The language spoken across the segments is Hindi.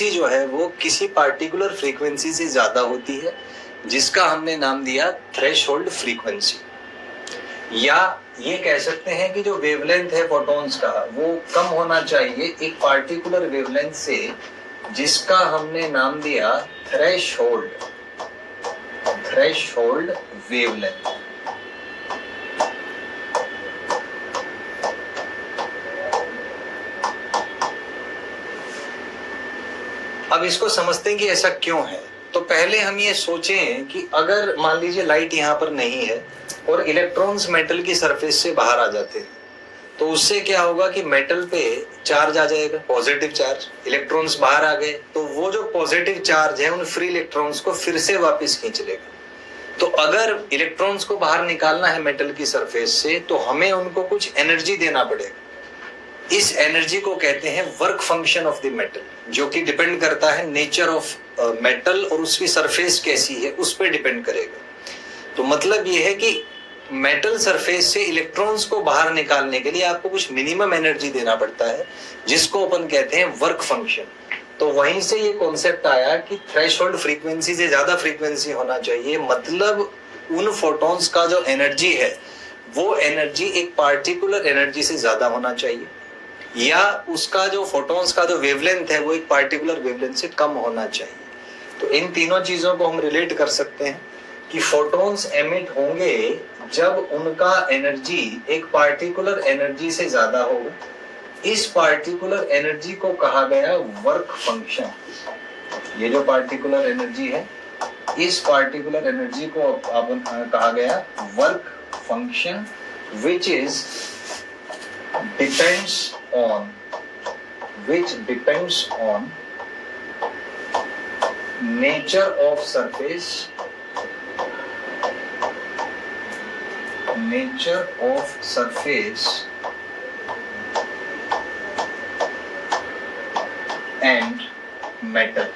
जो है वो किसी पार्टिकुलर फ्रीक्वेंसी से ज्यादा होती है, जिसका हमने नाम दिया थ्रेशोल्ड फ्रीक्वेंसी। या ये कह सकते हैं कि जो वेवलेंथ है फोटॉन्स का वो कम होना चाहिए एक पार्टिकुलर वेवलेंथ से, जिसका हमने नाम दिया थ्रेशोल्ड वेवलेंथ। अब इसको समझते हैं कि ऐसा क्यों है। तो पहले हम ये सोचें कि अगर मान लीजिए लाइट यहाँ पर नहीं है और इलेक्ट्रॉन्स मेटल की सरफेस से बाहर आ जाते हैं, तो उससे क्या होगा कि मेटल पे चार्ज आ जाएगा, पॉजिटिव चार्ज। इलेक्ट्रॉन्स बाहर आ गए तो वो जो पॉजिटिव चार्ज है उन फ्री इलेक्ट्रॉन्स को फिर से वापस खींच लेगा। तो अगर इलेक्ट्रॉन्स को बाहर निकालना है मेटल की सरफेस से, तो हमें उनको कुछ एनर्जी देना पड़ेगा। इस एनर्जी को कहते हैं work function of the metal, जो कि डिपेंड करता है नेचर ऑफ मेटल और उसकी सरफेस कैसी है उस पर डिपेंड करेगा। तो मतलब ये है कि मेटल सरफेस से इलेक्ट्रॉन्स को बाहर निकालने के लिए आपको कुछ मिनिमम एनर्जी देना पड़ता है, जिसको अपन कहते हैं वर्क फंक्शन। तो वहीं से ये कॉन्सेप्ट आया कि थ्रेशोल्ड फ्रीक्वेंसी से ज्यादा फ्रीक्वेंसी होना चाहिए, मतलब उन फोटॉन्स का जो एनर्जी है वो एनर्जी एक पार्टिकुलर एनर्जी से ज्यादा होना चाहिए, या उसका जो फोटॉन्स का जो वेवलेंथ है वो एक पार्टिकुलर वेवलेंथ से कम होना चाहिए। तो इन तीनों चीजों को हम रिलेट कर सकते हैं कि फोटॉन्स एमिट होंगे जब उनका एनर्जी एक पार्टिकुलर एनर्जी से ज्यादा होगा। इस पार्टिकुलर एनर्जी को कहा गया वर्क फंक्शन। ये जो पार्टिकुलर एनर्जी है, इस पार्टिकुलर एनर्जी को कहा गया work function, which depends on nature of surface and metal।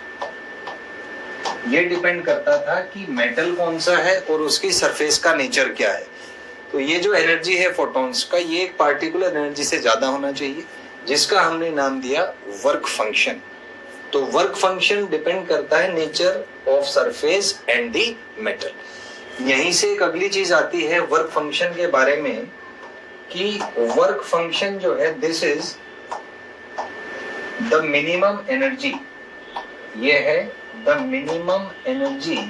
ये डिपेंड करता था कि मेटल कौन सा है और उसकी सरफेस का नेचर क्या है। तो ये जो एनर्जी है फोटॉन्स का, ये एक पार्टिकुलर एनर्जी से ज्यादा होना चाहिए, जिसका हमने नाम दिया वर्क फंक्शन। तो वर्क फंक्शन डिपेंड करता है nature of surface and the metal. यहीं से एक अगली चीज आती है वर्क फंक्शन के बारे में, कि वर्क फंक्शन जो है this is the minimum energy. ये है the minimum energy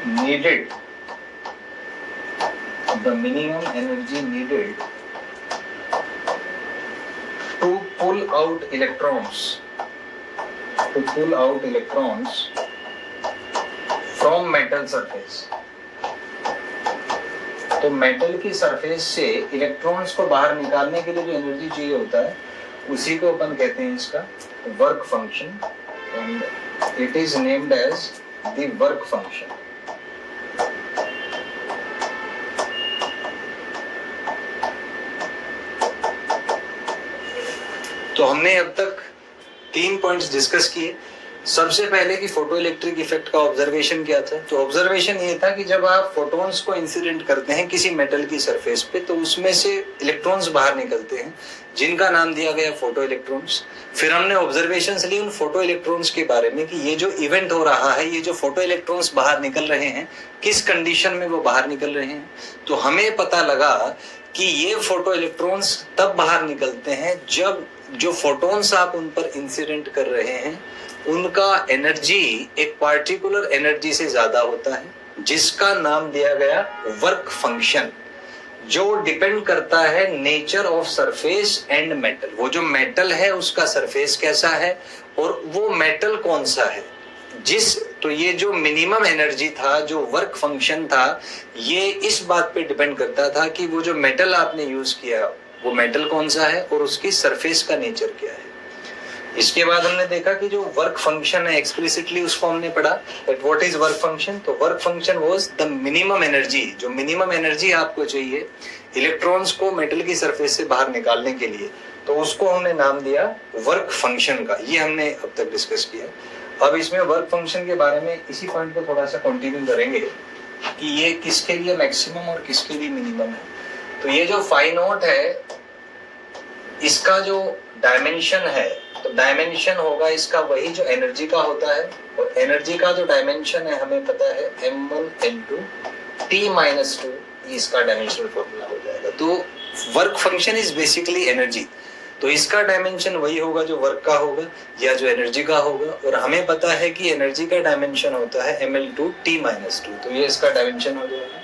needed to pull out electrons from metal surface। तो मेटल की सरफेस से इलेक्ट्रॉन्स को बाहर निकालने के लिए जो एनर्जी चाहिए होता है, उसी को अपन कहते हैं इसका work function, and it is named as the work function. तो हमने अब तक 3 पॉइंट्स डिस्कस किए। सबसे पहले कि फोटो इलेक्ट्रिक इफेक्ट का ऑब्जर्वेशन क्या था। तो ऑब्जर्वेशन ये था कि जब आप फोटॉन्स को इंसिडेंट करते हैं किसी मेटल की सरफेस पे, तो उसमें से इलेक्ट्रॉन्स बाहर निकलते हैं, जिनका नाम दिया गया फोटो इलेक्ट्रॉन्स। फिर हमने ऑब्जर्वेशंस ली उन फोटो इलेक्ट्रॉन्स के बारे में कि ये जो इवेंट हो रहा है, ये जो फोटो इलेक्ट्रॉन्स बाहर निकल रहे हैं, किस कंडीशन में वो बाहर निकल रहे हैं। तो हमें पता लगा कि ये फोटो इलेक्ट्रॉन्स तब बाहर निकलते हैं जब जो फोटॉन्स आप उन पर इंसिडेंट कर रहे हैं उनका एनर्जी एक पार्टिकुलर एनर्जी से ज्यादा होता है, जिसका नाम दिया गया वर्क फंक्शन, जो डिपेंड करता है nature of surface and metal. वो जो मेटल है उसका सरफेस कैसा है और वो मेटल कौन सा है। तो ये जो मिनिमम एनर्जी था, जो वर्क फंक्शन था, ये इस बात पे डिपेंड करता था कि वो जो मेटल आपने यूज किया वो मेटल कौन सा है और उसकी सरफेस का नेचर क्या है। इसके बाद हमने देखा कि जो वर्क फंक्शन है, एक्सप्लिसिटली उसको हमने पढ़ा that what is work function. तो work function was the minimum energy, जो मिनिमम एनर्जी आपको चाहिए इलेक्ट्रॉन्स को मेटल की सरफेस से बाहर निकालने के लिए, तो उसको हमने नाम दिया वर्क फंक्शन का। ये हमने अब तक डिस्कस किया। अब इसमें वर्क फंक्शन के बारे में इसी पॉइंट को थोड़ा सा कंटिन्यू करेंगे कि ये किसके लिए मैक्सिमम और किसके लिए मिनिमम है। तो ये जो फाई नॉट है, इसका जो डायमेंशन है, तो डायमेंशन होगा इसका वही जो एनर्जी का होता है, और एनर्जी का जो डायमेंशन है हमें पता है m1 * t-2, इसका डायमेंशनल फॉर्मूला हो जाएगा। तो work function is basically energy, तो इसका डायमेंशन वही होगा जो वर्क का होगा या जो एनर्जी का होगा, और हमें पता है कि एनर्जी का डायमेंशन होता है ml2 t-2, तो ये इसका डायमेंशन हो जाएगा।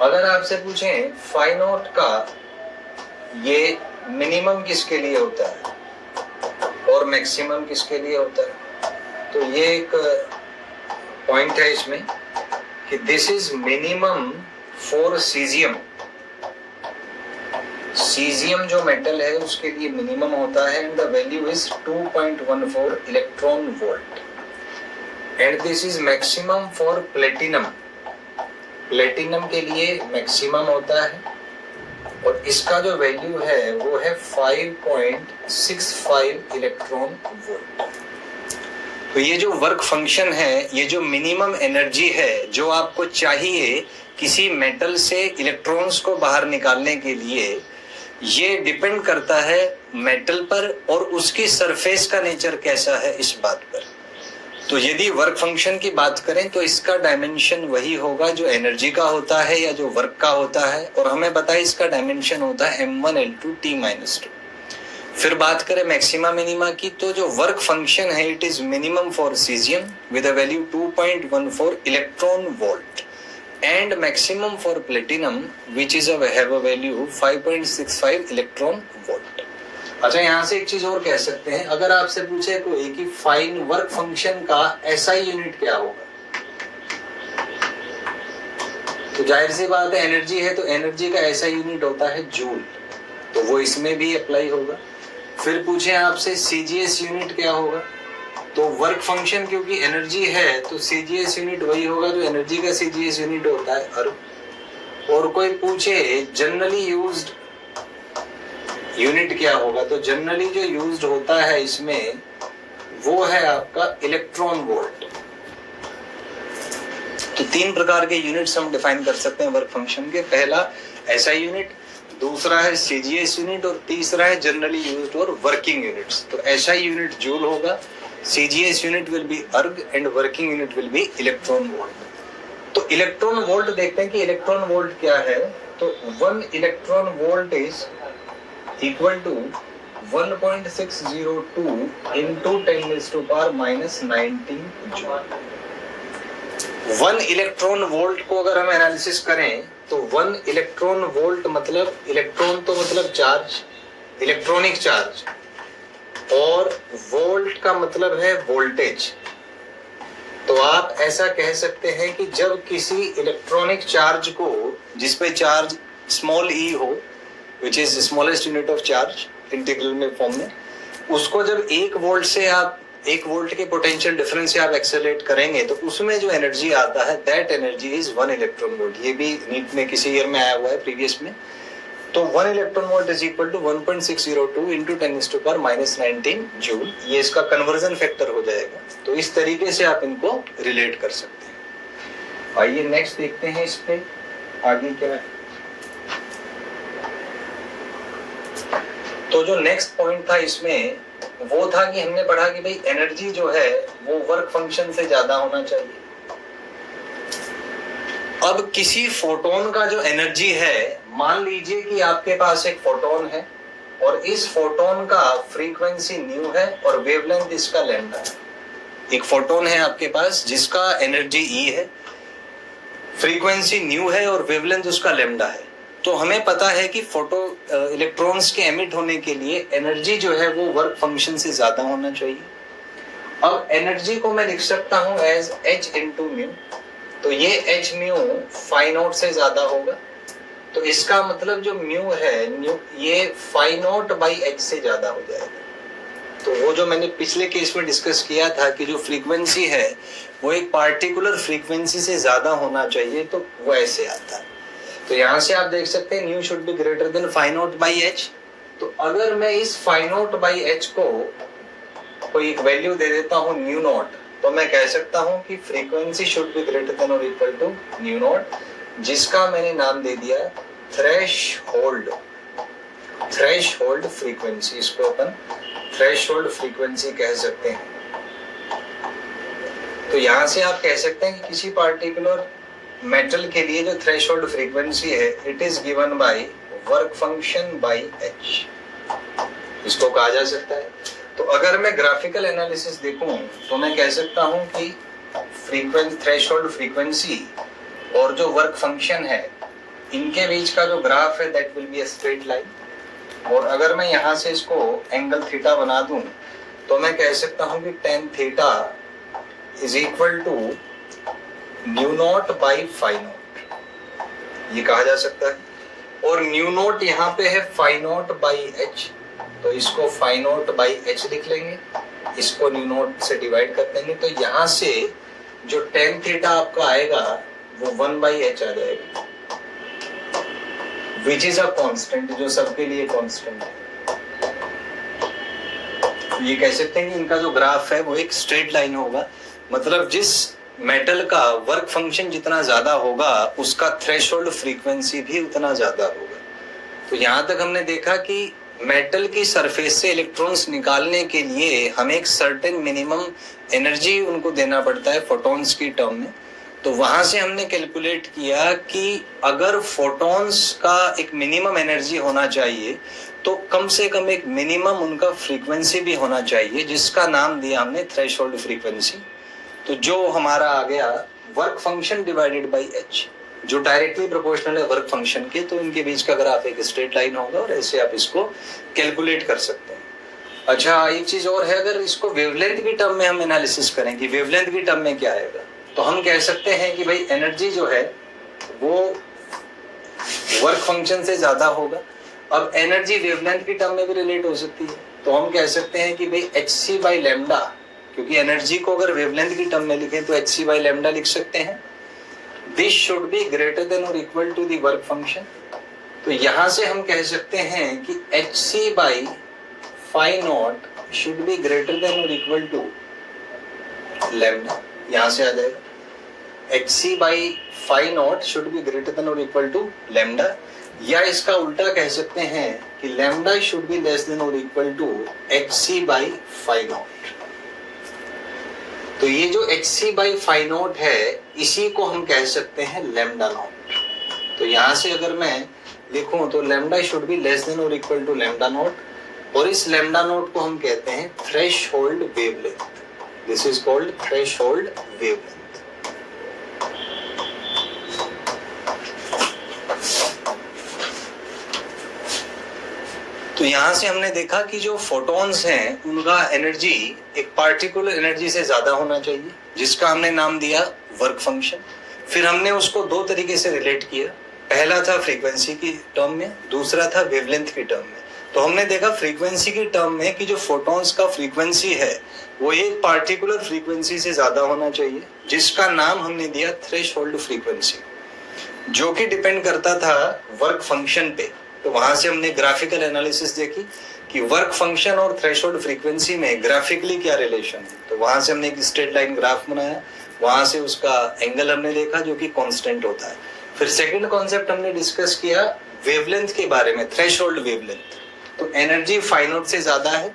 अगर आपसे पूछें फाई नॉट का ये मिनिमम किसके लिए होता है और मैक्सिमम किसके लिए होता है, तो ये एक पॉइंट है इसमें कि this is minimum for caesium. Caesium जो मेटल है उसके लिए मिनिमम होता है, and the value is 2.14 electron volt, and this is maximum for platinum. Platinum के लिए मैक्सिमम होता है और इसका जो वैल्यू है वो है 5.65 इलेक्ट्रॉन वोल्ट। तो ये जो वर्क फंक्शन है, ये जो मिनिमम एनर्जी है जो आपको चाहिए किसी मेटल से इलेक्ट्रॉन्स को बाहर निकालने के लिए, ये डिपेंड करता है मेटल पर और उसकी सरफेस का नेचर कैसा है इस बात पर। तो यदि वर्क फंक्शन की बात करें तो इसका डायमेंशन वही होगा जो एनर्जी का होता है या जो वर्क का होता है, और हमें पता है इसका डायमेंशन होता है m1l2 t-2। फिर बात करें मैक्सिमा मिनिमा की, तो जो वर्क फंक्शन है it is minimum for caesium with a value 2.14 electron volt, and maximum for platinum which is have a value 5.65 electron volt. अच्छा, यहाँ से एक चीज और कह सकते हैं, अगर आपसे पूछे कोई कि फाइन वर्क फंक्शन का एसआई यूनिट क्या होगा, तो जाहिर सी बात है एनर्जी है तो एनर्जी का एसआई यूनिट होता है जूल, तो वो इसमें भी अप्लाई होगा। फिर पूछे आपसे सीजीएस यूनिट क्या होगा, तो वर्क फंक्शन क्योंकि एनर्जी है तो सीजीएस यूनिट वही होगा जो एनर्जी का सीजीएस यूनिट होता है अर्ग। और कोई पूछे जनरली यूज्ड यूनिट क्या होगा, तो जनरली जो यूज्ड होता है इसमें वो है आपका इलेक्ट्रॉन वोल्ट। तो 3 प्रकार के यूनिट्स हम डिफाइन कर सकते हैं वर्क फंक्शन के, पहला एसआई यूनिट, दूसरा है सीजीएस यूनिट, और तीसरा है जनरली यूज्ड और वर्किंग यूनिट्स। तो एसआई यूनिट जूल होगा, सीजीएस यूनिट विल बी अर्ग, and working unit will be electron volt. तो इलेक्ट्रॉन वोल्ट देखते हैं कि इलेक्ट्रॉन वोल्ट क्या है, तो 1 electron volt is equal to 1.602 into 10⁻⁻19 joule. 1 electron volt को अगर हम एनालिसिस करें तो 1 इलेक्ट्रॉन वोल्ट मतलब इलेक्ट्रॉन तो मतलब चार्ज, इलेक्ट्रॉनिक चार्ज, और वोल्ट का मतलब है वोल्टेज। तो आप ऐसा कह सकते हैं कि जब किसी इलेक्ट्रॉनिक चार्ज को, जिसपे चार्ज स्मॉल ई हो, which is smallest unit of charge integral में फॉर्म में, उसको जब 1 वोल्ट से आप 1 वोल्ट के पोटेंशियल डिफरेंस से आप एक्सेलरेट करेंगे तो उसमें जो एनर्जी आता है that energy is 1 electron volt. ये भी नीट में किसी ईयर में आया हुआ है प्रीवियस में। तो 1 electron volt is equal to 1.602 into 10⁻⁻19 joule. ये इसका कन्वर्जन फैक्टर हो जाएगा। तो इस तरीके से आप इनको रिलेट कर सकते हैं। आइए नेक्स्ट देखते हैं इस पे आगे क्या है। तो जो नेक्स्ट पॉइंट था इसमें वो था कि हमने पढ़ा कि भाई एनर्जी जो है वो वर्क फंक्शन से ज्यादा होना चाहिए। अब किसी फोटोन का जो एनर्जी है, मान लीजिए कि आपके पास एक फोटोन है और इस फोटोन का फ्रीक्वेंसी न्यू है और वेवलेंथ इसका लैम्डा है। एक फोटोन है आपके पास जिसका एनर्जी ई है, फ्रीक्वेंसी न्यू है और वेवलेंथ उसका लैम्डा है। तो हमें पता है कि फोटो इलेक्ट्रॉन्स के एमिट होने के लिए एनर्जी जो है वो वर्क फंक्शन से ज्यादा होना चाहिए। अब एनर्जी को मैं लिख सकता हूं एज h इंटू म्यू, तो ये h म्यू फाई नॉट से ज्यादा होगा। तो इसका मतलब जो म्यू है ये फाई नॉट बाई h से ज्यादा हो जाएगा। तो वो जो मैंने पिछले केस में डिस्कस किया था कि जो फ्रीक्वेंसी है वो एक पार्टिकुलर फ्रीक्वेंसी से ज्यादा होना चाहिए, तो वो ऐसे आता है। तो यहाँ से आप देख सकते हैं nu should be greater than phi naught by h. तो अगर मैं इस फाई नॉट बाई एच को कोई एक वैल्यू दे देता हूँ न्यू नॉट, तो मैं कह सकता हूँ कि frequency should be greater than और इक्वल टू न्यू नॉट, जिसका मैंने नाम दे दिया थ्रेशोल्ड फ्रीक्वेंसी। इसको अपन थ्रेशोल्ड फ्रीक्वेंसी कह सकते हैं। तो यहां से आप कह सकते हैं कि किसी पार्टिकुलर मेटल के लिए जो थ्रेशोल्ड फ्रीक्वेंसी है it is given by work function by H, इसको कहा जा सकता है। तो अगर मैं ग्राफिकल एनालिसिस देखूं तो मैं कह सकता हूं कि थ्रेशोल्ड फ्रीक्वेंसी और जो वर्क फंक्शन है इनके बीच का जो ग्राफ है that will be a straight line. और अगर मैं यहाँ से इसको एंगल थीटा बना दूं तो मैं कह सकता हूं कि tan theta is equal to nu naught by phi naught, ये कहा जा सकता है। और न्यू नॉट यहाँ पे है फाई नॉट बाई एच, तो इसको फाई नॉट बाई एच लिख लेंगे, इसको न्यू नॉट से डिवाइड कर देंगे। तो यहाँ से जो टेन थीटा आपका आएगा वो 1/h आ जाएगा, विच इज अ कांस्टेंट, जो सबके लिए कांस्टेंट है। ये कह सकते हैं कि इनका जो ग्राफ है वो एक स्ट्रेट लाइन होगा, मतलब जिस मेटल का वर्क फंक्शन जितना ज्यादा होगा उसका थ्रेशोल्ड फ्रीक्वेंसी भी उतना ज्यादा होगा। तो यहां तक हमने देखा कि मेटल की सरफेस से इलेक्ट्रॉन्स निकालने के लिए हमें एक सर्टेन मिनिमम एनर्जी उनको देना पड़ता है फोटॉन्स की टर्म में। तो वहां से हमने कैलकुलेट किया कि अगर फोटॉन्स का एक मिनिमम एनर्जी होना चाहिए तो कम से कम एक मिनिमम उनका फ्रीक्वेंसी भी होना चाहिए, जिसका नाम दिया हमने थ्रेशोल्ड फ्रीक्वेंसी। तो जो हमारा आ गया work function divided by H, जो डायरेक्टली प्रोपोर्शनल है वर्क फंक्शन के, तो इनके बीच का ग्राफ एक स्ट्रेट लाइन होगा और ऐसे आप इसको कैलकुलेट कर सकते हैं। अच्छा, एक चीज और है, अगर इसको वेवलेंथ की टर्म में हम एनालिसिस करें कि वेवलेंथ की टर्म में क्या आएगा, तो हम कह सकते हैं कि भाई एनर्जी जो है वो वर्क फंक्शन से ज्यादा होगा। अब एनर्जी वेवलेंथ की टर्म में भी रिलेट हो सकती है, तो हम कह सकते हैं कि भाई hc बाई लैम्डा, क्योंकि एनर्जी को अगर वेवलेंथ की टर्म में लिखें तो hc बाई लैम्डा लिख सकते हैं। This should be greater than और equal to the work function. तो यहां से हम कह सकते हैं कि hc by phi naught should be greater than और इक्वल टू लैम्डा, यहां से आ जाएगा hc by phi naught should be greater than और इक्वल टू लैम्डा, या इसका उल्टा कह सकते हैं कि lambda should be less than और equal to hc by phi naught. तो ये जो hc बाई फाई नॉट है इसी को हम कह सकते हैं लैम्डा नॉट। तो यहां से अगर मैं लिखूं तो lambda should be less than और इक्वल टू लैम्डा नॉट, और इस लैम्डा नॉट को हम कहते हैं threshold wavelength. This is called threshold wavelength. तो यहां से हमने देखा कि जो फोटॉन्स हैं उनका एनर्जी एक पार्टिकुलर एनर्जी से ज्यादा होना चाहिए, जिसका हमने नाम दिया वर्क फंक्शन। फिर हमने उसको दो तरीके से रिलेट किया, पहला था फ्रीक्वेंसी की टर्म में, दूसरा था वेवलेंथ की टर्म में। तो हमने देखा फ्रीक्वेंसी की टर्म में कि जो फोटॉन्स का फ्रीक्वेंसी है वो एक पार्टिकुलर फ्रीक्वेंसी से ज्यादा होना चाहिए, जिसका नाम हमने दिया थ्रेशोल्ड फ्रीक्वेंसी, जो कि डिपेंड करता था वर्क फंक्शन पे। तो वहां से हमने ग्राफिकल एनालिसिस देखी कि वर्क फंक्शन और थ्रेशोल्ड फ्रीक्वेंसी में ग्राफिकली क्या रिलेशन है। तो वहां से हमने एक स्ट्रेट लाइन ग्राफ बनाया, वहां से उसका एंगल हमने देखा जो कि कांस्टेंट होता है। फिर सेकंड कॉन्सेप्ट हमने डिस्कस किया वेवलेंथ के बारे में, थ्रेशोल्ड वेवलेंथ। तो एनर्जी फाई नॉट से ज्यादा है,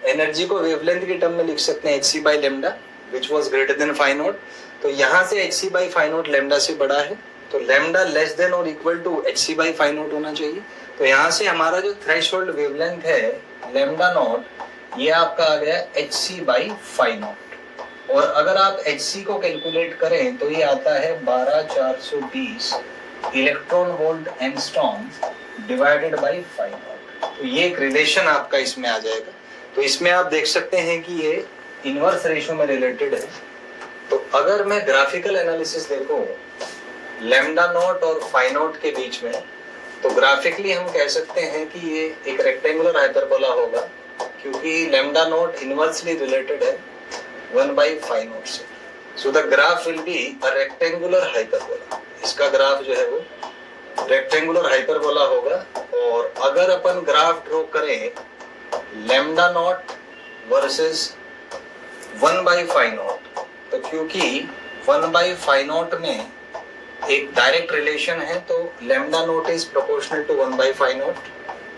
एनर्जी को वेवलेंथ की टर्म में लिख सकते हैं hc by lambda which was greater than phi naught. तो यहाँ से hc by phi naught lambda से बड़ा है, तो लैम्डा लेस देन और equal to hc by phi naught होना चाहिए। तो यहाँ से हमारा जो थ्रेशोल्ड वेवलेंथ है लैम्डा नॉट, ये आपका आ गया hc बाई फाई नॉट। और अगर आप hc को कैलकुलेट करें तो ये आता है 12420 electron volt angstrom divided by phi naught. तो ये एक रिलेशन आपका इसमें आ जाएगा। तो इसमें आप देख सकते हैं कि ये इनवर्स रेशियो में रिलेटेड है। तो अगर मैं ग्राफिकल एनालिसिस देखूं लैम्डा नॉट और फाई नॉट के बीच में, तो ग्राफिकली हम कह सकते हैं कि ये एक रेक्टेंगुलर हाइपरबोला होगा, क्योंकि लैम्डा नॉट इनवर्सली रिलेटेड है 1 बाई फाई नॉट से। So the graph will be a rectangular hyperbola. इसका ग्राफ जो है वो रेक्टेंगुलर हाइपरबोला होगा। और अगर अपन ग्राफ ड्रॉ करें lambda naught versus 1 by phi naught, तो क्योंकि 1 बाई फाई नॉट में एक डायरेक्ट रिलेशन है, तो lambda naught is proportional to 1 by phi naught.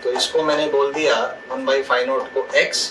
तो इसको मैंने बोल दिया 1 बाई फाई नॉट को x